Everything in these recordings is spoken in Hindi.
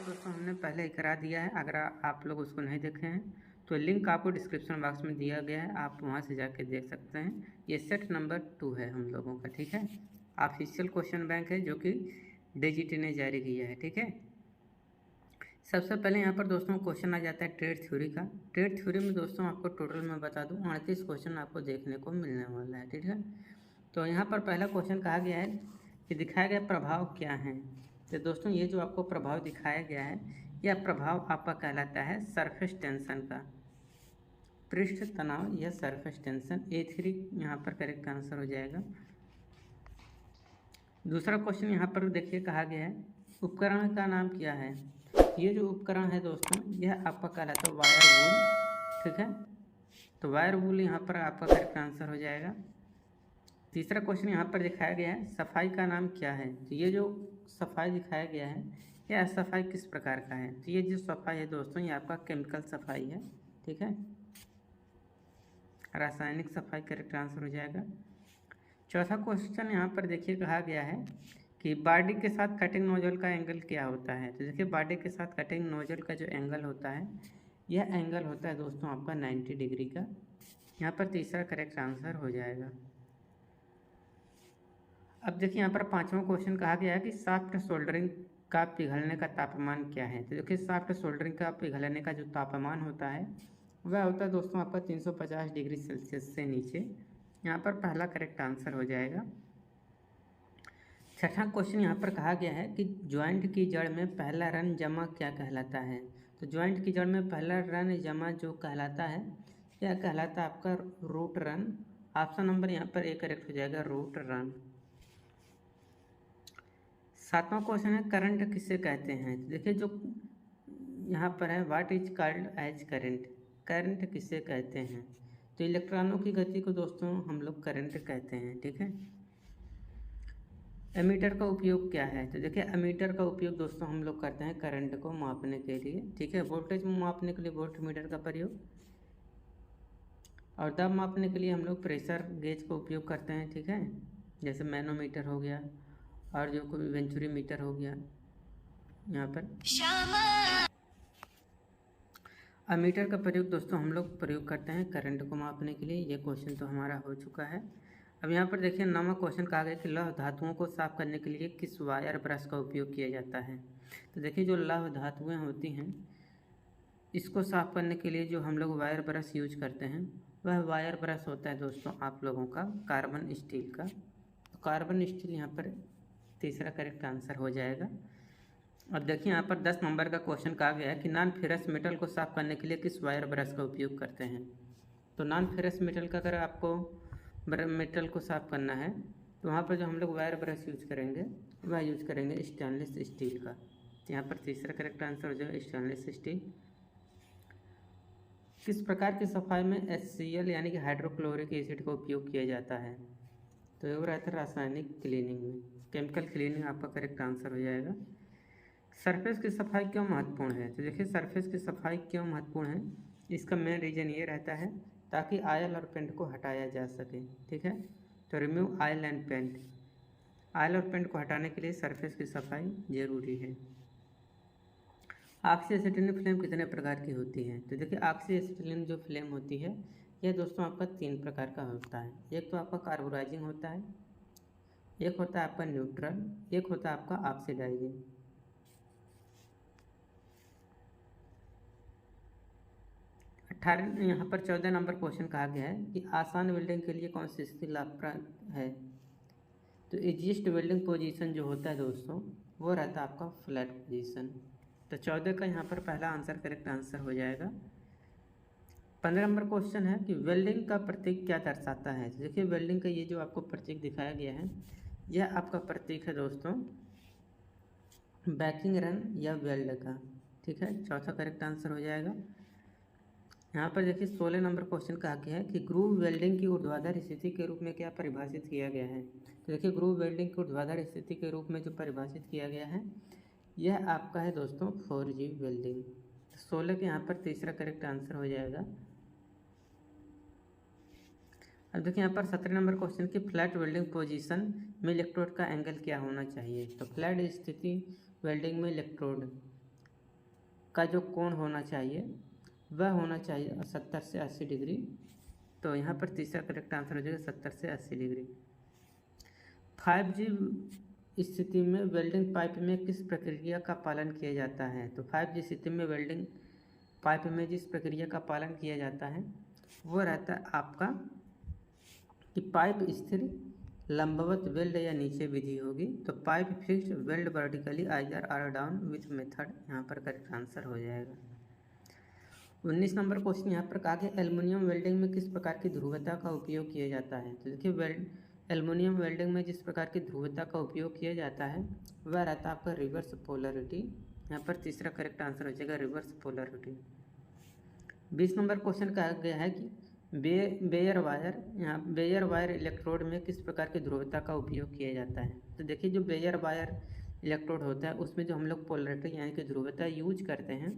दोस्तों हमने पहले ही करा दिया है। अगर आप लोग उसको नहीं देखे हैं तो लिंक आपको डिस्क्रिप्शन बॉक्स में दिया गया है, आप वहां से जाके देख सकते हैं। ये सेट नंबर 2 है हम लोगों का, ठीक है। ऑफिशियल क्वेश्चन बैंक है जो कि DGT ने जारी किया है, ठीक है। सबसे पहले यहाँ पर दोस्तों क्वेश्चन आ जाता है ट्रेड थ्योरी का। ट्रेड थ्योरी में दोस्तों आपको टोटल मैं बता दूं 38 क्वेश्चन आपको देखने को मिलने वाला है, ठीक है। तो यहाँ पर पहला क्वेश्चन कहा गया है कि दिखाया गया प्रभाव क्या है। तो दोस्तों ये जो आपको प्रभाव दिखाया गया है, यह प्रभाव आपका कहलाता है सरफेस टेंशन का, पृष्ठ तनाव या सरफेस टेंशन। A3 यहाँ पर करेक्ट आंसर हो जाएगा। दूसरा क्वेश्चन यहाँ पर देखिए कहा गया है उपकरण का नाम क्या है। ये जो उपकरण है दोस्तों यह आपका कहलाता है वायर वूल, ठीक है। तो वायर वूल यहाँ पर आपका करेक्ट आंसर हो जाएगा। तीसरा क्वेश्चन यहाँ पर दिखाया गया है सफाई का नाम क्या है। तो ये जो सफाई दिखाया गया है यह सफाई किस प्रकार का है। तो ये जो सफाई है दोस्तों ये आपका केमिकल सफाई है, ठीक है। रासायनिक सफाई करेक्ट आंसर हो जाएगा। चौथा क्वेश्चन यहाँ पर देखिए कहा गया है कि बॉडी के साथ कटिंग नोजल का एंगल क्या होता है। तो देखिए बॉडी के साथ कटिंग नोजल का जो एंगल होता है यह एंगल होता है दोस्तों आपका 90 डिग्री का। यहाँ पर तीसरा करेक्ट आंसर हो जाएगा। अब देखिए यहाँ पर पांचवा क्वेश्चन कहा गया है कि सॉफ्ट सोल्डरिंग का पिघलने का तापमान क्या है। तो देखिए सॉफ्ट सोल्डरिंग का पिघलने का जो तापमान होता है वह होता है दोस्तों आपका 350 डिग्री सेल्सियस से नीचे। यहाँ पर पहला करेक्ट आंसर हो जाएगा। छठा क्वेश्चन यहाँ पर कहा गया है कि ज्वाइंट की जड़ में पहला रन जमा क्या कहलाता है। तो ज्वाइंट की जड़ में पहला रन जमा जो कहलाता है यह कहलाता है आपका रूट रन। ऑप्शन नंबर यहाँ पर ए करेक्ट हो जाएगा, रूट रन। सातवां क्वेश्चन है करंट किसे कहते हैं। तो देखिए जो यहाँ पर है what is called as current, current किसे कहते हैं। तो इलेक्ट्रॉनों की गति को दोस्तों हम लोग करंट कहते हैं, ठीक है। एमीटर का उपयोग क्या है। तो देखिए एमीटर का उपयोग दोस्तों हम लोग करते हैं करंट को मापने के लिए, ठीक है। वोल्टेज मापने के लिए वोल्टमीटर का प्रयोग, और दबाव मापने के लिए हम लोग प्रेशर गेज का उपयोग करते हैं, ठीक है। जैसे मैनोमीटर हो गया और जो कोई वेंचुरी मीटर हो गया। यहाँ पर अमीटर का प्रयोग दोस्तों हम लोग प्रयोग करते हैं करंट को मापने के लिए। ये क्वेश्चन तो हमारा हो चुका है। अब यहाँ पर देखिए 9वां क्वेश्चन कहा गया कि लौह धातुओं को साफ करने के लिए किस वायर ब्रश का उपयोग किया जाता है। तो देखिए जो लौह धातुएं होती हैं इसको साफ करने के लिए जो हम लोग वायर ब्रश यूज करते हैं वह वायर ब्रश होता है दोस्तों आप लोगों का कार्बन स्टील का। तो कार्बन स्टील यहाँ पर तीसरा करेक्ट आंसर हो जाएगा। अब देखिए यहाँ पर 10 नंबर का क्वेश्चन कहा गया है कि नॉन फेरस मेटल को साफ करने के लिए किस वायर ब्रश का उपयोग करते हैं। तो नॉन फेरस मेटल का अगर आपको मेटल को साफ करना है तो वहाँ पर जो हम लोग वायर ब्रश यूज करेंगे वह यूज करेंगे स्टेनलेस स्टील का। यहाँ पर तीसरा करेक्ट आंसर हो जाएगा स्टेनलेस स्टील। किस प्रकार की सफाई में HCl यानी कि हाइड्रोक्लोरिक एसिड का उपयोग किया जाता है। तो ये रहता है रासायनिक क्लीनिंग में, केमिकल क्लीनिंग आपका करेक्ट आंसर हो जाएगा। सरफेस की सफाई क्यों महत्वपूर्ण है। तो देखिए सरफेस की सफाई क्यों महत्वपूर्ण है, इसका मेन रीज़न ये रहता है ताकि आयल और पेंट को हटाया जा सके, ठीक है। तो remove oil and paint, oil और पेंट को हटाने के लिए सरफेस की सफाई जरूरी है। ऑक्सी एसिटिलीन फ्लेम कितने प्रकार की होती है। तो देखिए ऑक्सी एसिटिलीन जो फ्लेम होती है यह दोस्तों आपका 3 प्रकार का होता है। एक तो आपका कार्बोराइजिंग होता है, एक होता है आपका न्यूट्रल, एक होता है आपका ऑक्सीडाइजिंग। 18 यहाँ पर 14 नंबर क्वेश्चन कहा गया है कि आसान वेल्डिंग के लिए कौन सी स्थिति लाभप्रद है। तो इजिएस्ट वेल्डिंग पोजीशन जो होता है दोस्तों वो रहता है आपका फ्लैट पोजीशन। तो 14 का यहाँ पर पहला आंसर करेक्ट आंसर हो जाएगा। 15 नंबर क्वेश्चन है कि वेल्डिंग का प्रतीक क्या दर्शाता है। तो देखिए वेल्डिंग का ये जो आपको प्रतीक दिखाया गया है यह आपका प्रतीक है दोस्तों बैकिंग रन या वेल्ड का, ठीक है। चौथा करेक्ट आंसर हो जाएगा। यहाँ पर देखिए 16 नंबर क्वेश्चन कहा गया है कि ग्रूव वेल्डिंग की ऊर्ध्वाधर स्थिति के रूप में क्या परिभाषित किया गया है। तो देखिए ग्रूव वेल्डिंग की ऊर्ध्वाधर स्थिति के रूप में जो परिभाषित किया गया है यह आपका है दोस्तों 4G वेल्डिंग। 16 के यहाँ पर तीसरा करेक्ट आंसर हो जाएगा। अब देखिए यहाँ पर 17 नंबर क्वेश्चन की फ्लैट वेल्डिंग पोजीशन में इलेक्ट्रोड का एंगल क्या होना चाहिए। तो फ्लैट स्थिति वेल्डिंग में इलेक्ट्रोड का जो कोण होना चाहिए वह होना चाहिए 70 से 80 डिग्री। तो यहाँ पर तीसरा करेक्ट आंसर हो जाएगा 70 से 80 डिग्री। 5G स्थिति में वेल्डिंग पाइप में किस प्रक्रिया का पालन किया जाता है? तो 5G स्थिति में वेल्डिंग पाइप में जिस प्रक्रिया का पालन किया जाता है वो रहता है आपका कि पाइप स्थिर लंबवत वेल्ड या नीचे विधि होगी। तो pipe fixed weld vertically either or down with method, यहाँ पर करेक्ट आंसर हो जाएगा। 19 नंबर क्वेश्चन यहाँ पर कहा कि एल्युमिनियम वेल्डिंग में किस प्रकार की ध्रुवता का उपयोग किया जाता है? तो देखिए एल्युमिनियम वेल्डिंग में जिस प्रकार की ध्रुवता का उपयोग किया जाता है वह रहता है आपका रिवर्स पोलरिटी। यहाँ पर तीसरा करेक्ट आंसर हो जाएगा रिवर्स पोलरिटी। 20 नंबर क्वेश्चन कहा गया है कि बेयर वायर इलेक्ट्रोड में किस प्रकार की ध्रुवता का उपयोग किया जाता है? तो देखिए जो बेयर वायर इलेक्ट्रोड होता है उसमें जो हम लोग पोलरिटी यानी कि ध्रुवता यूज करते हैं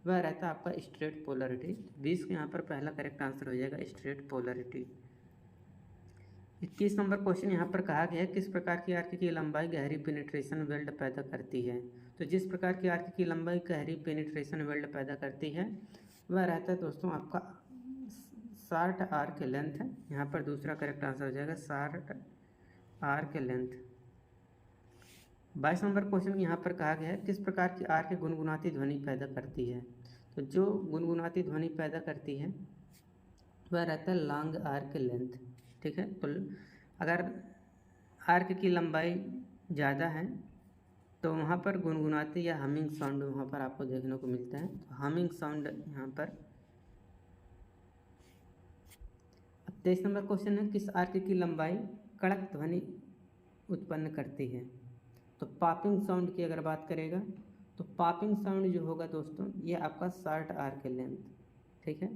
वह रहता है आपका स्ट्रेट पोलरिटी। 20 के यहाँ पर पहला करेक्ट आंसर हो जाएगा स्ट्रेट पोलरिटी। 21 नंबर क्वेश्चन यहाँ पर कहा गया है किस प्रकार की आर्क की लंबाई गहरी पेनिट्रेशन वेल्ड पैदा करती है? तो जिस प्रकार की आर्क की लंबाई गहरी पेनिट्रेशन वेल्ड पैदा करती है वह रहता है दोस्तों आपका शार्ट आर्क लेंथ है। यहाँ पर दूसरा करेक्ट आंसर हो जाएगा short arc length. 22 number question यहाँ पर कहा गया है किस प्रकार की आर्क गुनगुनाती ध्वनि पैदा करती है? तो जो गुनगुनाती ध्वनि पैदा करती है वह रहता है लॉन्ग आर्क लेंथ। ठीक है, तो अगर आर्क की लंबाई ज़्यादा है तो वहाँ पर गुनगुनाती या हमिंग साउंड वहाँ पर आपको देखने को मिलता है। तो हमिंग साउंड यहाँ पर। अब 23 नंबर क्वेश्चन है किस आर्क की लंबाई कड़क ध्वनि उत्पन्न करती है? तो पॉपिंग साउंड की अगर बात करेगा तो पॉपिंग साउंड जो होगा दोस्तों ये आपका शार्ट आर्क लेंथ। ठीक है,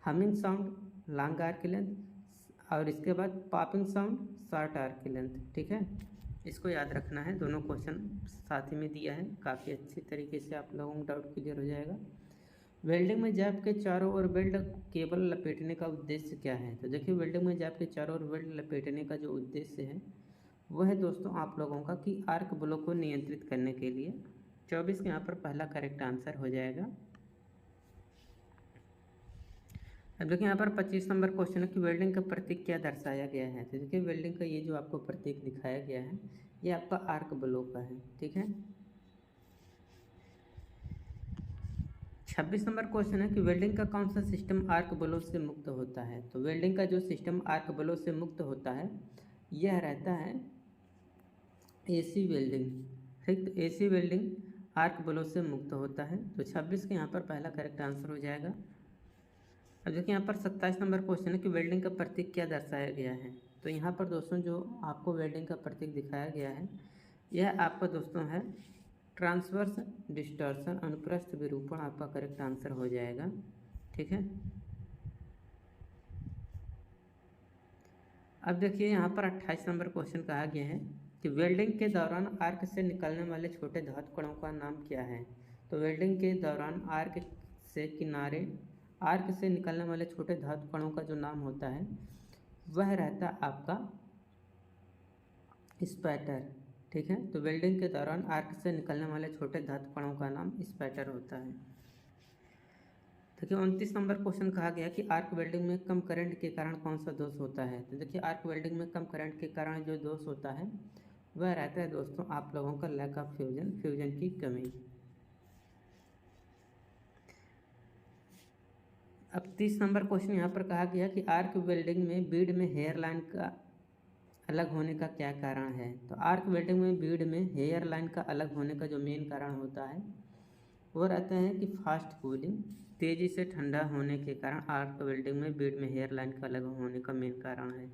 humming sound long arc length और इसके बाद popping sound short arc length. ठीक है, इसको याद रखना है, दोनों क्वेश्चन साथ ही में दिया है, काफ़ी अच्छी तरीके से आप लोगों को डाउट क्लियर हो जाएगा। वेल्डिंग में जैब के चारों ओर वेल्ड केबल लपेटने का उद्देश्य क्या है? तो देखिए वेल्डिंग में जैब के चारों ओर वेल्ड लपेटने का जो उद्देश्य है वह है दोस्तों आप लोगों का कि आर्क ब्लॉक को नियंत्रित करने के लिए। 24 के यहाँ पर पहला करेक्ट आंसर हो जाएगा। अब देखिए यहाँ पर 25 नंबर क्वेश्चन है कि वेल्डिंग का प्रतीक क्या दर्शाया गया है? तो देखिए वेल्डिंग का ये जो आपको प्रतीक दिखाया गया है ये आपका आर्क ब्लॉक का है। ठीक है, 26 नंबर क्वेश्चन है कि वेल्डिंग का कौन सा सिस्टम आर्क ब्लॉक से मुक्त होता है? तो वेल्डिंग का जो सिस्टम आर्क ब्लॉक से मुक्त होता है यह रहता है एसी वेल्डिंग। ठीक, तो एसी वेल्डिंग आर्क ब्लॉक से मुक्त होता है। तो 26 के यहाँ पर पहला करेक्ट आंसर हो जाएगा। अब देखिए यहाँ पर 27 नंबर क्वेश्चन है कि वेल्डिंग का प्रतीक क्या दर्शाया गया है? तो यहाँ पर दोस्तों जो आपको वेल्डिंग का प्रतीक दिखाया गया है यह आपका दोस्तों है ट्रांसवर्स डिस्टॉर्शन अनुप्रस्थ विरूपण, आपका करेक्ट आंसर हो जाएगा। ठीक है, अब देखिए यहाँ पर 28 नंबर क्वेश्चन कहा गया है कि वेल्डिंग के दौरान आर्क से निकलने वाले छोटे धातु कणों का नाम क्या है? तो वेल्डिंग के दौरान आर्क से निकलने वाले छोटे धातु कणों का जो नाम होता है वह रहता है आपका स्पैटर। ठीक है, तो वेल्डिंग के दौरान आर्क से निकलने वाले छोटे धातु कणों का नाम स्पैटर होता है। देखिए 29 नंबर क्वेश्चन कहा गया कि आर्क वेल्डिंग में कम करंट के कारण कौन सा दोष होता है? तो देखिए आर्क वेल्डिंग में कम करंट के कारण जो दोष होता है वह रहता है दोस्तों आप लोगों का लैक ऑफ फ्यूजन की कमी। अब 30 नंबर क्वेश्चन यहाँ पर कहा गया कि आर्क वेल्डिंग में बीड में हेयर लाइन का अलग होने का क्या कारण है? तो आर्क वेल्डिंग में बीड में हेयर लाइन का अलग होने का जो मेन कारण होता है वो रहता है कि फास्ट कूलिंग, तेज़ी से ठंडा होने के कारण आर्क वेल्डिंग में बीड में हेयर लाइन का अलग होने का मेन कारण है।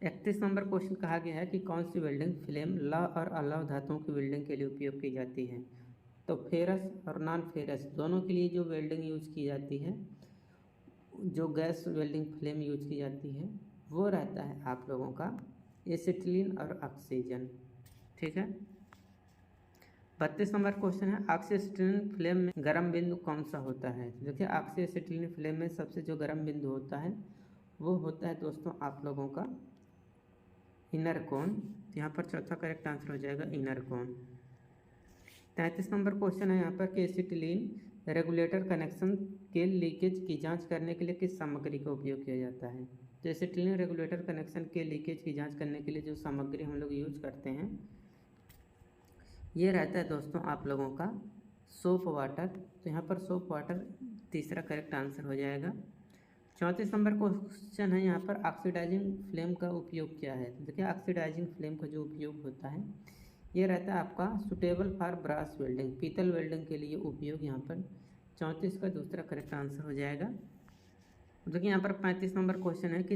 31 नंबर क्वेश्चन कहा गया है कि कौन सी वेल्डिंग फ्लेम लौह और अलौह धातुओं की वेल्डिंग के लिए उपयोग की जाती है? तो फेरस और नॉन फेरस दोनों के लिए जो वेल्डिंग यूज की जाती है, जो गैस वेल्डिंग फ्लेम यूज की जाती है वो रहता है आप लोगों का एसिटिलीन और ऑक्सीजन। ठीक है, 32 नंबर क्वेश्चन है ऑक्सीएसिटिलीन फ्लेम में गर्म बिंदु कौन सा होता है? तो देखिए ऑक्सीएसिटिलीन फ्लेम में सबसे जो गर्म बिंदु होता है वो होता है दोस्तों आप लोगों का इनर कोन। यहाँ पर चौथा करेक्ट आंसर हो जाएगा इनर कोन। 37 नंबर क्वेश्चन है यहाँ पर कि एसिटिलीन रेगुलेटर कनेक्शन के लीकेज की जांच करने के लिए किस सामग्री का उपयोग किया जाता है। तो एसिटिलीन रेगुलेटर कनेक्शन के लीकेज की जांच करने के लिए जो सामग्री हम लोग यूज करते हैं ये रहता है दोस्तों आप लोगों का सोप वाटर। तो यहाँ पर सोप वाटर तीसरा करेक्ट आंसर हो जाएगा। 34 नंबर क्वेश्चन है यहाँ पर ऑक्सीडाइजिंग फ्लेम का उपयोग क्या है। तो देखिए ऑक्सीडाइजिंग फ्लेम का जो उपयोग होता है ये रहता है आपका सुटेबल फॉर ब्रास वेल्डिंग, पीतल वेल्डिंग के लिए उपयोग। यहाँ पर 34 का दूसरा करेक्ट आंसर हो जाएगा। देखिए यहाँ पर 35 नंबर क्वेश्चन है कि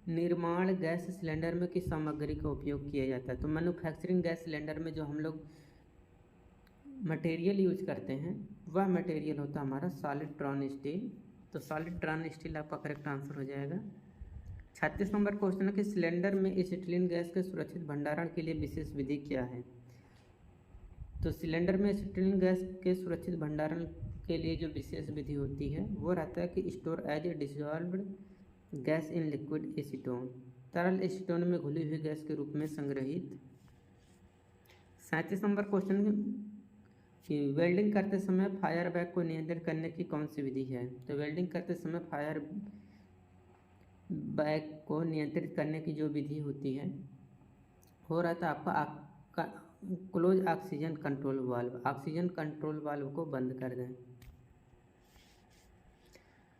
निर्माण गैस सिलेंडर में किस सामग्री का उपयोग किया जाता है। तो मैन्युफैक्चरिंग गैस सिलेंडर में जो हम लोग मटेरियल यूज करते हैं वह मटेरियल होता है हमारा सॉलिड ड्रॉन स्टील। तो सॉलिड ड्रॉन स्टील आपका करेक्ट आंसर हो जाएगा। 36 नंबर क्वेश्चन है कि सिलेंडर में एसिटिलीन गैस के सुरक्षित भंडारण के लिए विशेष विधि क्या है। तो सिलेंडर में एसिटिलीन गैस के सुरक्षित भंडारण के लिए जो विशेष विधि होती है वो रहता है कि store as a dissolved gas in liquid acetone, तरल एसीटोन में घुली हुई गैस के रूप में संग्रहित। 37 नंबर क्वेश्चन कि वेल्डिंग करते समय फायर बैग को नियंत्रित करने की कौन सी विधि है। तो वेल्डिंग करते समय फायर बैग को नियंत्रित करने की जो विधि होती है हो रहता है आपका close oxygen control valve. Oxygen control valve को बंद कर दें।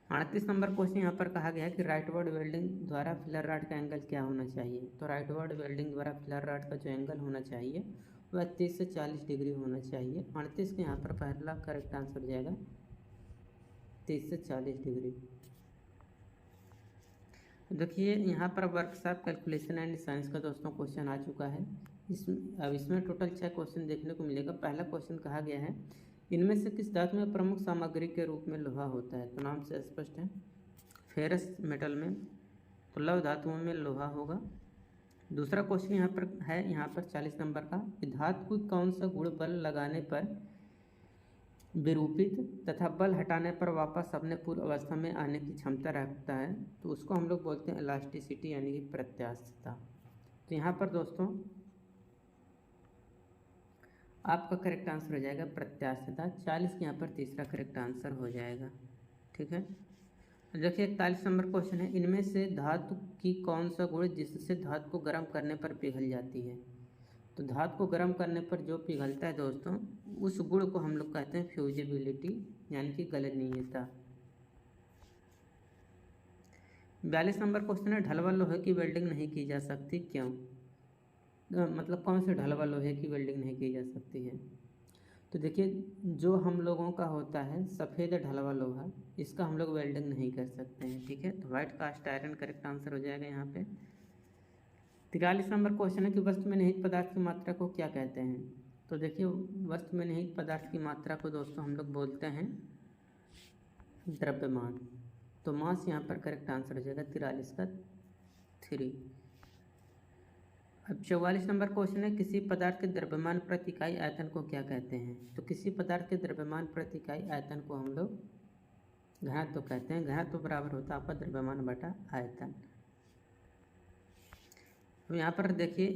38 नंबर क्वेश्चन यहाँ पर कहा गया है कि राइटवर्ड वेल्डिंग द्वारा फिलर रॉड का एंगल क्या होना चाहिए। तो राइटवर्ड वेल्डिंग द्वारा फिलर रॉड का जो एंगल होना चाहिए वह 30 से 40 डिग्री होना चाहिए। 38 के यहाँ पर पहला करेक्ट आंसर हो जाएगा 30 से 40 डिग्री। देखिए यहाँ पर वर्कशॉप कैलकुलेशन एंड साइंस का दोस्तों क्वेश्चन आ चुका है। इसमें टोटल 6 क्वेश्चन देखने को मिलेगा। पहला क्वेश्चन कहा गया है इनमें से किस धातु में प्रमुख सामग्री के रूप में लोहा होता है। तो नाम से स्पष्ट है फेरस मेटल में, तो लौह धातुओं में लोहा होगा। दूसरा क्वेश्चन यहाँ पर 40 नंबर का कि धातु को कौन सा गुण बल लगाने पर विरूपित तथा बल हटाने पर वापस अपने पूर्व अवस्था में आने की क्षमता रखता है। तो उसको हम लोग बोलते हैं इलास्टिसिटी यानी कि प्रत्यास्थता। तो यहाँ पर दोस्तों आपका करेक्ट आंसर हो जाएगा प्रत्यास्थता। 40 के यहाँ पर तीसरा करेक्ट आंसर हो जाएगा। ठीक है, देखिए 41 नंबर क्वेश्चन है इनमें से धातु की कौन सा गुण जिससे धातु को गर्म करने पर पिघल जाती है। तो धातु को गर्म करने पर जो पिघलता है दोस्तों उस गुण को हम लोग कहते हैं फ्यूजिबिलिटी यानी कि गलनीयता। 42 नंबर क्वेश्चन है ढलवा लोहे की वेल्डिंग नहीं की जा सकती क्यों। मतलब कौन से ढलवा लोहे की वेल्डिंग नहीं की जा सकती है। तो देखिए जो हम लोगों का होता है सफ़ेद ढलवा लोहा इसका हम लोग वेल्डिंग नहीं कर सकते हैं। ठीक है, तो white cast iron correct answer हो जाएगा यहाँ पे। 43 नंबर क्वेश्चन है कि वस्तु में निहित पदार्थ की मात्रा को क्या कहते हैं। तो देखिए वस्तु में निहित पदार्थ की मात्रा को दोस्तों हम लोग बोलते हैं द्रव्यमान। तो मास यहाँ पर करेक्ट आंसर हो जाएगा 43 का 3। अब 44 नंबर क्वेश्चन है किसी पदार्थ के द्रव्यमान प्रति इकाई आयतन को क्या कहते हैं। तो किसी पदार्थ के द्रव्यमान प्रति इकाई आयतन को हम लोग घनत्व कहते हैं। घनत्व बराबर होता है आपका द्रव्यमान बटा आयतन। तो यहाँ पर देखिए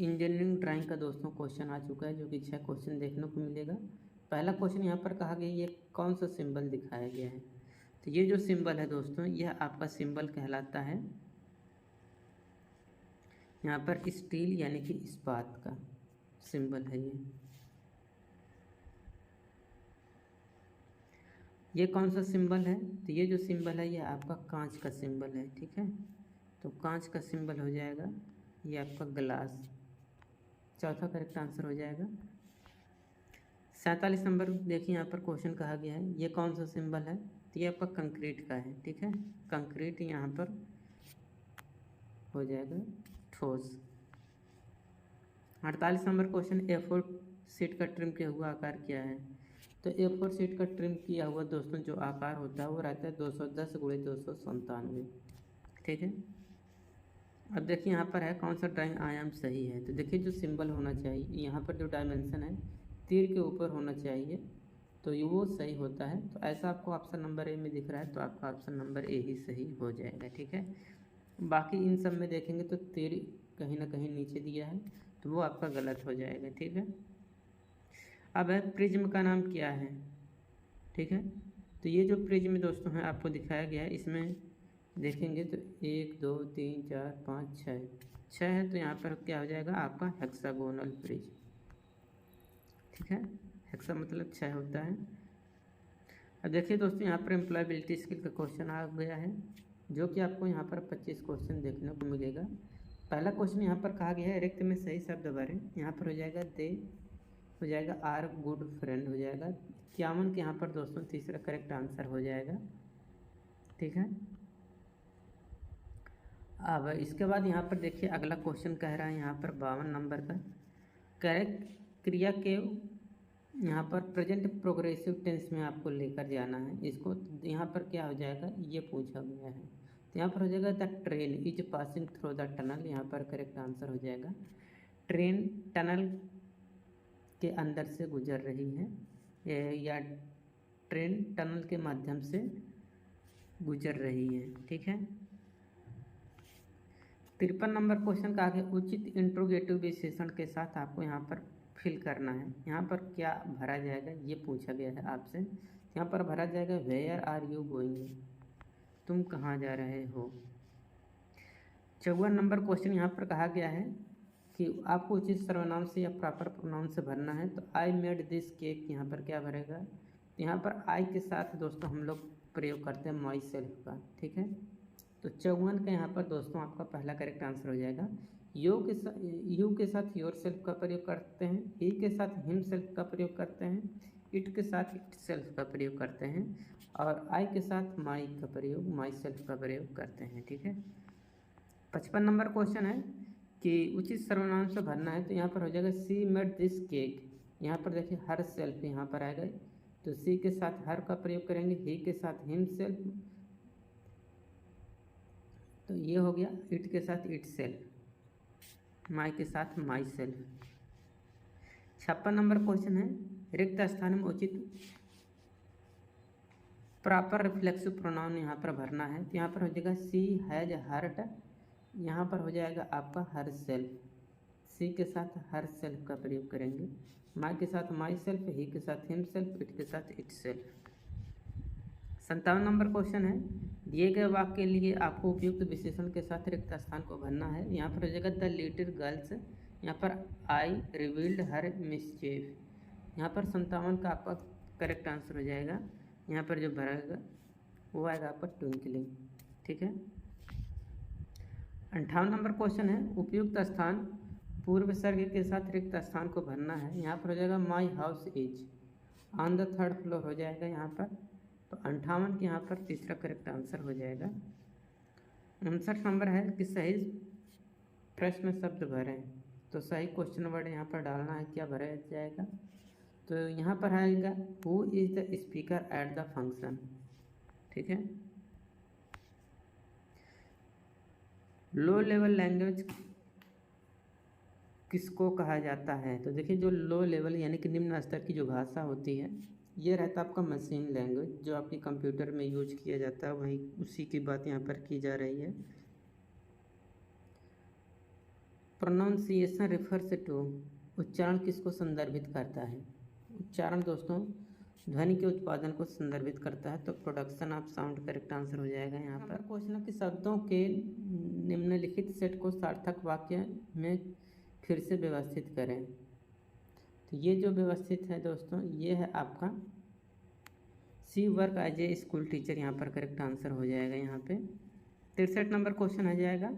इंजीनियरिंग ड्राइंग का दोस्तों क्वेश्चन आ चुका है जो कि 6 क्वेश्चन देखने को मिलेगा। पहला क्वेश्चन यहाँ पर कहा गया ये कौन सा सिंबल दिखाया गया है। तो ये जो सिंबल है दोस्तों यह आपका सिंबल कहलाता है यहाँ पर स्टील यानी कि इस्पात का सिंबल है ये कौन सा सिंबल है। तो ये जो सिंबल है ये आपका कांच का सिंबल है। ठीक है, तो कांच का सिंबल हो जाएगा ये आपका ग्लास। चौथा करेक्ट आंसर हो जाएगा। 47 नंबर देखिए यहाँ पर क्वेश्चन कहा गया है ये कौन सा सिंबल है। तो ये आपका कंक्रीट का है। ठीक है, कंक्रीट यहाँ पर हो जाएगा ठोस। 48 नंबर क्वेश्चन A4 शीट का ट्रिम किया हुआ आकार क्या है। तो A4 शीट का ट्रिम किया हुआ दोस्तों जो आकार होता है वो रहता है 210 × 297। ठीक है, अब देखिए यहाँ पर है कौन सा ड्राइंग आयाम सही है। तो देखिए जो सिंबल होना चाहिए यहाँ पर जो डायमेंशन है तीर के ऊपर होना चाहिए तो ये वो सही होता है। तो ऐसा आपको ऑप्शन नंबर ए में दिख रहा है तो आपका ऑप्शन नंबर ए ही सही हो जाएगा। ठीक है, बाकी इन सब में देखेंगे तो तीर कहीं ना कहीं नीचे दिया है तो वो आपका गलत हो जाएगा। ठीक है, अब है प्रिज्म का नाम क्या है, ठीक है। तो ये जो प्रिज्म दोस्तों है आपको दिखाया गया है, इसमें देखेंगे तो 1 2 3 4 5 6 है, तो यहाँ पर क्या हो जाएगा आपका हेक्सागोनल प्रिज्म, ठीक है। हेक्सा मतलब 6 होता है। अब देखिए दोस्तों यहाँ पर एम्प्लॉयबिलिटी स्किल का क्वेश्चन आ गया है, जो कि आपको यहाँ पर 25 क्वेश्चन देखने को मिलेगा। पहला क्वेश्चन यहाँ पर कहा गया है रिक्त में सही शब्द भरें। यहाँ पर हो जाएगा दे, हो जाएगा आर गुड फ्रेंड, हो जाएगा 51 के यहाँ पर दोस्तों तीसरा करेक्ट आंसर हो जाएगा, ठीक है। अब इसके बाद यहाँ पर देखिए अगला क्वेश्चन कह रहा है यहाँ पर 52 नंबर का, करेक्ट क्रिया के यहाँ पर प्रेजेंट प्रोग्रेसिव टेंस में आपको लेकर जाना है इसको। यहाँ पर क्या हो जाएगा ये पूछा गया है, तो यहाँ पर हो जाएगा the train is passing through the tunnel, यहाँ पर करेक्ट आंसर हो जाएगा ट्रेन टनल के अंदर से गुजर रही है, या ट्रेन टनल के माध्यम से गुजर रही है, ठीक है। 53 नंबर क्वेश्चन का आगे उचित इंट्रोगेटिव विशेषण के साथ आपको यहाँ पर फिल करना है। यहाँ पर क्या भरा जाएगा ये पूछा गया है आपसे। यहाँ पर भरा जाएगा वेयर आर यू गोइंग, तुम कहाँ जा रहे हो। 54 नंबर क्वेश्चन यहाँ पर कहा गया है कि आपको उचित सर्वनाम से या प्रॉपर प्रोनाउन से भरना है। तो आई मेड दिस केक, यहाँ पर क्या भरेगा, यहाँ पर आई के साथ दोस्तों हम लोग प्रयोग करते हैं माई सेल्फ का, ठीक है। तो 54 का यहाँ पर दोस्तों आपका पहला करेक्ट आंसर हो जाएगा। यू के साथ योर सेल्फ का प्रयोग करते हैं, ही के साथ हिम सेल्फ का प्रयोग करते हैं, इट के साथ इट सेल्फ का प्रयोग करते हैं, और आई के साथ माई का प्रयोग माई सेल्फ का प्रयोग करते हैं, ठीक है। 55 नंबर क्वेश्चन है कि उचित सर्वनाम से भरना है। तो यहाँ पर हो जाएगा सी मेड दिस केक, यहाँ पर देखिए हर सेल्फ यहाँ पर आएगा, तो सी के साथ हर का प्रयोग करेंगे, ही के साथ हिम सेल्फ, तो ये हो गया, इट के साथ इट सेल्फ, माई के साथ माई सेल्फ। 56 नंबर क्वेश्चन है रिक्त स्थान में उचित प्रॉपर रिफ्लेक्सिव प्रोनाउन यहाँ पर भरना है। तो यहाँ पर हो जाएगा सी हैज हर्ट, यहाँ पर हो जाएगा आपका हर सेल्फ, सी के साथ हर सेल्फ का प्रयोग करेंगे, माई के साथ माई सेल्फ, ही के साथ हिम सेल्फ, इट के साथ इट सेल्फ। 57 नंबर क्वेश्चन है दिए गए वाक्य के लिए आपको उपयुक्त विशेषण के साथ रिक्त स्थान को भरना है। यहाँ पर हो जाएगा द लिटिल गर्ल्स, यहाँ पर आई रिवील्ड हर मिसचीफ, यहाँ पर 57 का आपका करेक्ट आंसर हो जाएगा। यहाँ पर जो भरेगा वो आएगा आपका ट्विंकलिंग, ठीक है। 58 नंबर क्वेश्चन है उपयुक्त स्थान पूर्व सर्ग के साथ रिक्त स्थान को भरना है। यहाँ पर हो जाएगा my house is on the 3rd floor, हो जाएगा यहाँ पर। तो 58 के यहाँ पर तीसरा करेक्ट आंसर हो जाएगा। 59 नंबर है कि सही प्रश्न शब्द भरें। तो सही क्वेश्चन वर्ड यहाँ पर डालना है, क्या भरा जाएगा। तो यहाँ पर आएगा who is the speaker at the function, ठीक है। लो लेवल लैंग्वेज किसको कहा जाता है। तो देखिए जो लो लेवल यानी कि निम्न स्तर की जो भाषा होती है ये रहता है आपका मशीन लैंग्वेज, जो आपके कंप्यूटर में यूज किया जाता है, वही उसी की बात यहाँ पर की जा रही है। प्रोनाउंसिएशन रिफर्स टू, उच्चारण किसको संदर्भित करता है। उच्चारण दोस्तों ध्वनि के उत्पादन को संदर्भित करता है। तो production of sound correct answer हो जाएगा यहाँ पर। क्वेश्चन के शब्दों के निम्नलिखित सेट को सार्थक वाक्य में फिर से व्यवस्थित करें। तो ये जो व्यवस्थित है दोस्तों ये है आपका she work as a school teacher, यहाँ पर करेक्ट आंसर हो जाएगा यहाँ पे। 63 नंबर क्वेश्चन आ जाएगा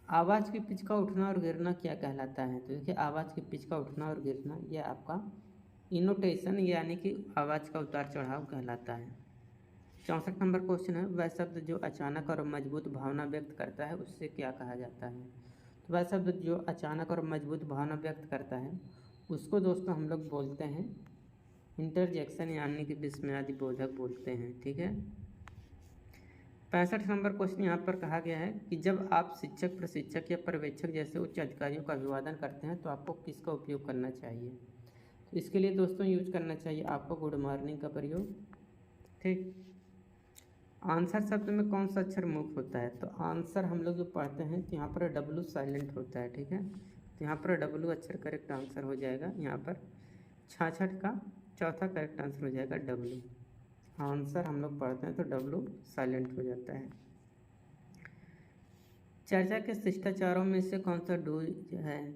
आवाज़ की पिच का उठना और गिरना क्या कहलाता है। तो देखिए आवाज़ की पिच का उठना और गिरना यह आपका इनोटेशन यानी कि आवाज़ का उतार चढ़ाव कहलाता है। 64 नंबर क्वेश्चन है वह शब्द जो अचानक और मजबूत भावना व्यक्त करता है उससे क्या कहा जाता है। तो वह शब्द जो अचानक और मजबूत भावना व्यक्त करता है उसको दोस्तों हम लोग बोलते हैं इंटरजेक्शन यानी कि विस्मयादि बोधक बोलते हैं, ठीक है। 65 नंबर क्वेश्चन यहाँ पर कहा गया है कि जब आप शिक्षक, प्रशिक्षक या पर्यवेक्षक जैसे उच्च अधिकारियों का अभिवादन करते हैं तो आपको किसका उपयोग करना चाहिए। तो इसके लिए दोस्तों यूज करना चाहिए आपको गुड मॉर्निंग का प्रयोग, ठीक। आंसर शब्द में कौन सा अक्षर मुख्य होता है। तो आंसर हम लोग जो पढ़ते हैं तो यहाँ पर W साइलेंट होता है, ठीक है। तो यहाँ पर डब्लू अक्षर करेक्ट आंसर हो जाएगा। यहाँ पर 66 का चौथा करेक्ट आंसर हो जाएगा डब्लू। आंसर हम लोग पढ़ते हैं तो डब्लू साइलेंट हो जाता है। चर्चा के शिष्टाचारों में से कौन सा डू है?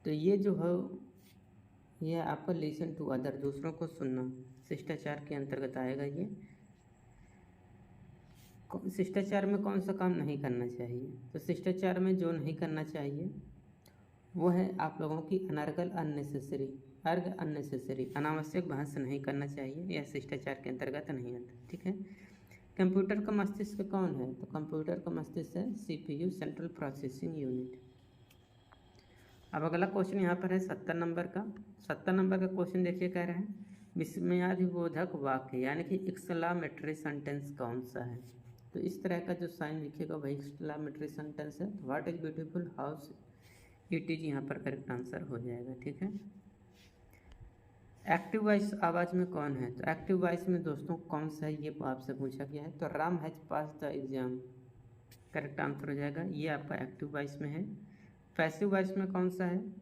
तो ये जो है ये आपका लिसन टू अदर, दूसरों को सुनना, शिष्टाचार के अंतर्गत आएगा। ये शिष्टाचार में कौन सा काम नहीं करना चाहिए? तो शिष्टाचार में जो नहीं करना चाहिए वो है आप लोगों की अनर्गल अननेसेसरी, अनावश्यक बहस नहीं करना चाहिए, यह शिष्टाचार के अंतर्गत नहीं आता। ठीक है। कंप्यूटर का मस्तिष्क कौन है? तो कंप्यूटर का मस्तिष्क है CPU, सेंट्रल प्रोसेसिंग यूनिट। अब अगला क्वेश्चन यहाँ पर है 70 नंबर का। 70 नंबर का क्वेश्चन देखिए, कह रहे हैं विस्मयादिबोधक वाक्य यानी कि एक्सक्लामेटरी सेंटेंस कौन सा है? तो इस तरह का जो साइन लिखेगा वही एक्सक्लामेटरी सेंटेंस है। What is beautiful house it is यहाँ पर करेक्ट आंसर हो जाएगा। ठीक है। एक्टिव वॉइस आवाज़ में कौन है? तो एक्टिव वॉइस में दोस्तों कौन सा है ये आपसे पूछा गया है। तो Ram has pass the exam, correct answer हो जाएगा। ये आपका एक्टिव वॉइस में है। पैसिव वॉइस में कौन सा है?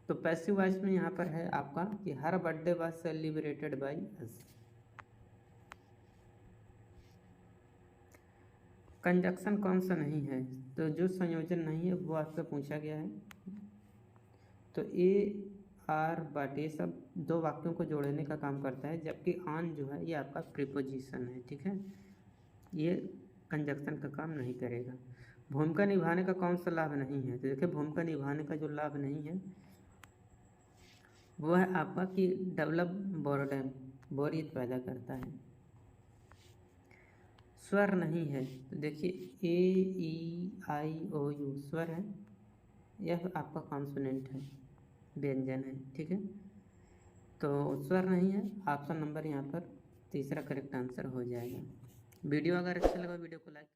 तो पैसिव वॉइस में यहाँ पर है आपका कि हर birthday was celebrated by us. Conjunction कौन सा नहीं है? तो जो संयोजन नहीं है वो आपसे पूछा गया है। तो ए आर बट ये सब दो वाक्यों को जोड़ने का काम करता है, जबकि ऑन जो है ये आपका प्रीपोजिशन है। ठीक है। ये कंजक्शन का काम नहीं करेगा। भूमिका निभाने का कौन सा लाभ नहीं है? तो देखिए भूमिका निभाने का जो लाभ नहीं है वो है आपका कि डेवलप बोर्डम, बोरियत पैदा करता है। स्वर नहीं है तो देखिए A E I O U स्वर है, यह आपका कॉन्सोनेंट है, व्यंजन है। ठीक है। तो स्वर नहीं है, ऑप्शन नंबर यहाँ पर तीसरा करेक्ट आंसर हो जाएगा। वीडियो अगर अच्छा लगा वीडियो को लाइक